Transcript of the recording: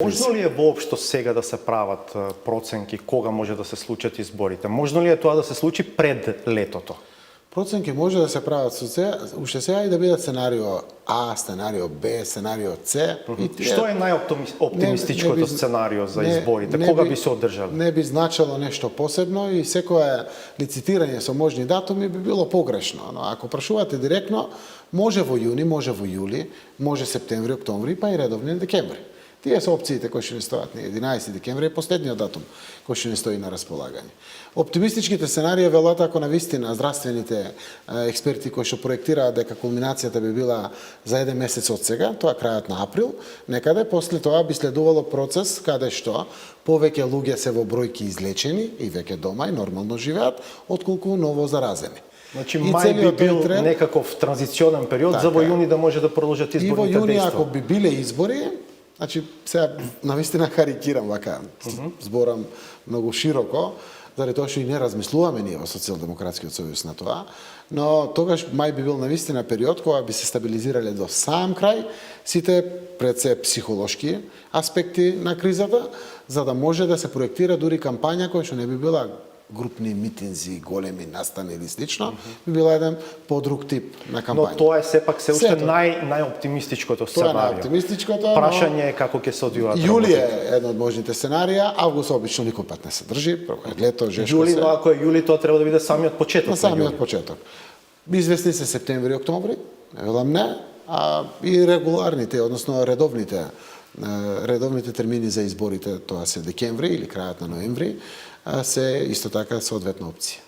Можно ли е воопшто сега да се прават проценки кога може да се случат изборите? Можно ли е тоа да се случи пред летото? Проценки може да се прават уште сега и да бидат сценарио А, сценарио Б, сценарио С. Што е најоптимистичкото сценарио за изборите? Кога би се одржале? Не би значило нешто посебно и секое лицитирање со можни датуми би било погрешно. Но ако прашувате директно, може во јуни, може во јули, може септември, октомври, па и редовни декември. Тие се опциите кои ќе не стојат. 11 декември е последниот датум кој ќе не стои на располагање. Оптимистичките сценарии велат ако навистина здравствените експерти кои што проектираат дека кулминацијата би била за 1 месец од сега, тоа крајот на април, некаде после тоа би следувало процес каде што повеќе луѓе се во бројки излечени и веќе дома и нормално живеат, отколку ново заразени. Значи мај би бил некаков транзиционен период за во јуни да може да продолжат изборните дејства. И во јуни дејства. ако би биле избори, значи сега навистина карикирам вака, зборам многу широко, заради тоа што и не размислуваме ние во Социјалдемократскиот сојуз на тоа, но тогаш мај би бил навистина период кога би се стабилизирале до сам крај сите пред се психолошки аспекти на кризата, за да може да се проектира дури кампања која што не би била групни митинзи, големи настани или слично, би била еден подруг тип на кампања. Но тоа е сепак се уште најоптимистичкото сценарио. Тоа е најоптимистичкото. Прашање е како ќе се одвиваат. Јули е едно од можните сценарија, август обично никој пат не се држи, прво е лето, жешко Јули, се. но ако е јули, тоа треба да биде самиот почеток. На самиот почеток. Известни се септември, октомври, не велам не, а и регуларните, односно редовните термини за изборите, тоа се декември или крајот на ноември, се исто така соодветна опција.